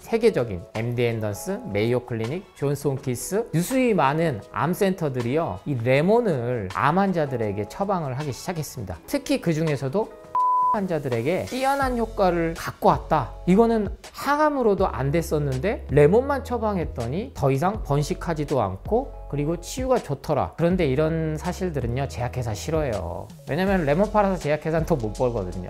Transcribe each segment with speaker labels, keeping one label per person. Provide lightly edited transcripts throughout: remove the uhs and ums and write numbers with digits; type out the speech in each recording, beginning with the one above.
Speaker 1: 세계적인 MD 앤더슨, 메이오 클리닉, 존스 홈킨스 유수히 많은 암 센터들이요, 이 레몬을 암 환자들에게 처방을 하기 시작했습니다. 특히 그 중에서도 환자들에게 뛰어난 효과를 갖고 왔다. 이거는 항암으로도 안 됐었는데 레몬만 처방했더니 더 이상 번식하지도 않고 그리고 치유가 좋더라. 그런데 이런 사실들은요, 제약회사 싫어해요. 왜냐면 레몬 팔아서 제약회사는 더 못 벌거든요.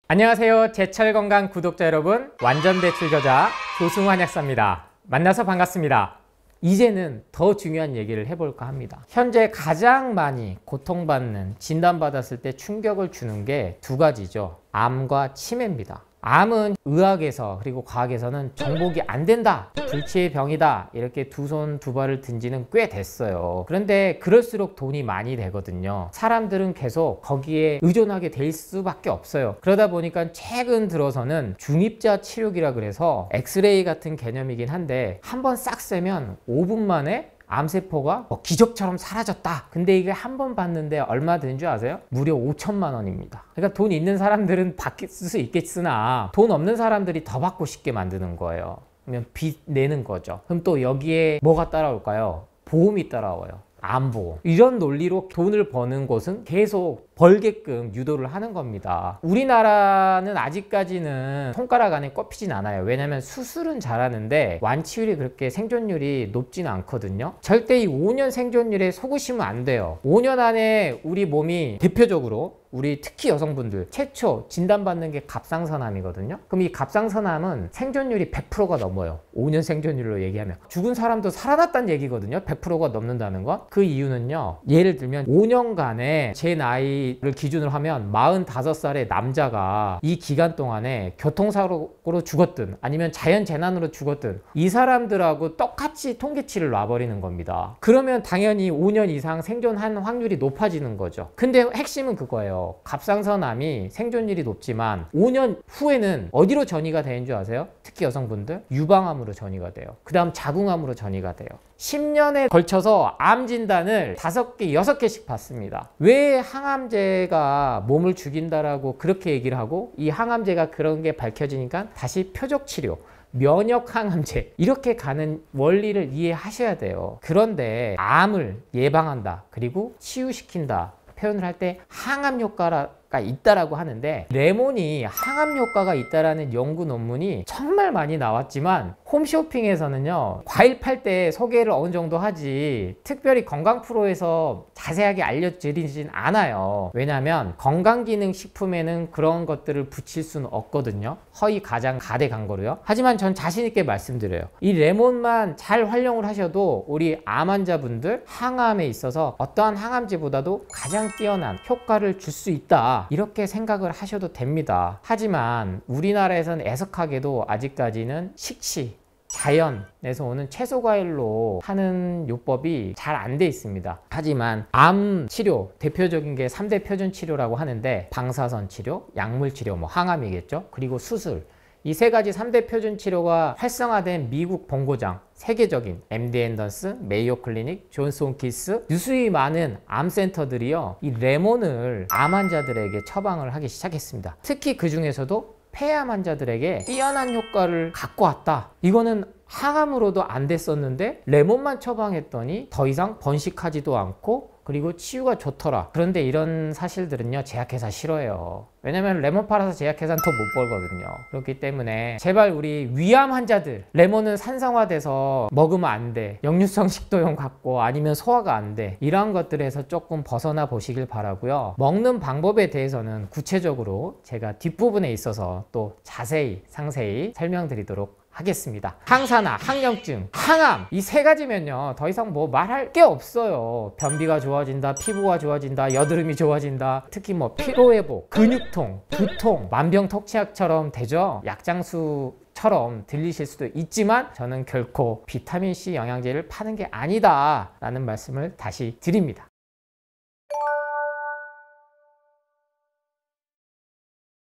Speaker 1: 안녕하세요, 제철건강 구독자 여러분, 완전배출 저자 조승환 약사입니다. 만나서 반갑습니다. 이제는 더 중요한 얘기를 해볼까 합니다. 현재 가장 많이 고통받는, 진단받았을 때 충격을 주는 게 두 가지죠. 암과 치매입니다. 암은 의학에서 그리고 과학에서는 정복이 안 된다, 불치의 병이다, 이렇게 두 손 두 발을 든 지는 꽤 됐어요. 그런데 그럴수록 돈이 많이 되거든요. 사람들은 계속 거기에 의존하게 될 수밖에 없어요. 그러다 보니까 최근 들어서는 중입자 치료기라 그래서 엑스레이 같은 개념이긴 한데 한번 싹 쐬면 5분 만에 암세포가 기적처럼 사라졌다. 근데 이게 한 번 봤는데 얼마 드는 줄 아세요? 무려 5천만 원입니다. 그러니까 돈 있는 사람들은 받을 수 있겠으나 돈 없는 사람들이 더 받고 싶게 만드는 거예요. 그러면 빚 내는 거죠. 그럼 또 여기에 뭐가 따라올까요? 보험이 따라와요. 암보험. 이런 논리로 돈을 버는 곳은 계속 벌게끔 유도를 하는 겁니다. 우리나라는 아직까지는 손가락 안에 꼽히진 않아요. 왜냐면 수술은 잘하는데 완치율이 그렇게 생존율이 높지는 않거든요. 절대 이 5년 생존율에 속으시면 안 돼요. 5년 안에 우리 몸이 대표적으로, 우리 특히 여성분들 최초 진단받는 게 갑상선암이거든요. 그럼 이 갑상선암은 생존율이 100%가 넘어요. 5년 생존율로 얘기하면 죽은 사람도 살아났다는 얘기거든요. 100%가 넘는다는 건. 그 이유는요, 예를 들면 5년간에 제 나이를 기준으로 하면 45살의 남자가 이 기간 동안에 교통사고로 죽었든 아니면 자연재난으로 죽었든 이 사람들하고 똑같이 통계치를 놔버리는 겁니다. 그러면 당연히 5년 이상 생존한 확률이 높아지는 거죠. 근데 핵심은 그거예요. 갑상선암이 생존율이 높지만 5년 후에는 어디로 전이가 되는 줄 아세요? 특히 여성분들 유방암으로 전이가 돼요. 그 다음 자궁암으로 전이가 돼요. 10년에 걸쳐서 암 진단을 5개, 6개씩 받습니다. 왜 항암제가 몸을 죽인다라고 그렇게 얘기를 하고 이 항암제가 그런 게 밝혀지니까 다시 표적치료, 면역 항암제, 이렇게 가는 원리를 이해하셔야 돼요. 그런데 암을 예방한다, 그리고 치유시킨다 표현을 할 때 항암 효과가 있다라고 하는데, 레몬이 항암 효과가 있다라는 연구 논문이 정말 많이 나왔지만 홈쇼핑에서는요, 과일 팔 때 소개를 어느 정도 하지 특별히 건강 프로에서 자세하게 알려드리진 않아요. 왜냐하면 건강기능식품에는 그런 것들을 붙일 수는 없거든요. 허위 가장 가대 광고로요. 하지만 전 자신 있게 말씀드려요. 이 레몬만 잘 활용을 하셔도 우리 암 환자분들 항암에 있어서 어떠한 항암제보다도 가장 뛰어난 효과를 줄 수 있다, 이렇게 생각을 하셔도 됩니다. 하지만 우리나라에서는 애석하게도 아직까지는 식시, 자연에서 오는 채소과일로 하는 요법이 잘 안 돼 있습니다. 하지만 암 치료 대표적인 게 3대 표준 치료라고 하는데, 방사선 치료, 약물 치료, 항암이겠죠. 그리고 수술. 이 세 가지 3대 표준 치료가 활성화된 미국 본고장, 세계적인 MD 앤더슨, 메이오 클리닉, 존스 홈킨스 유수히 많은 암 센터들이요, 이 레몬을 암 환자들에게 처방을 하기 시작했습니다. 특히 그 중에서도 폐암 환자들에게 뛰어난 효과를 갖고 왔다. 이거는 항암으로도 안 됐었는데 레몬만 처방했더니 더 이상 번식하지도 않고 그리고 치유가 좋더라. 그런데 이런 사실들은요, 제약회사 싫어해요. 왜냐면 레몬 팔아서 제약회사는 더 못 벌거든요. 그렇기 때문에 제발 우리 위암 환자들, 레몬은 산성화돼서 먹으면 안 돼, 역류성 식도염 같고 아니면 소화가 안 돼, 이러한 것들에서 조금 벗어나 보시길 바라고요. 먹는 방법에 대해서는 구체적으로 제가 뒷부분에 있어서 또 자세히 상세히 설명드리도록 하겠습니다. 항산화, 항염증, 항암, 이 세 가지면요 더 이상 뭐 말할 게 없어요. 변비가 좋아진다, 피부가 좋아진다, 여드름이 좋아진다, 특히 피로회복, 근육통, 두통, 만병통치약처럼 되죠. 약장수처럼 들리실 수도 있지만 저는 결코 비타민C 영양제를 파는 게 아니다 라는 말씀을 다시 드립니다.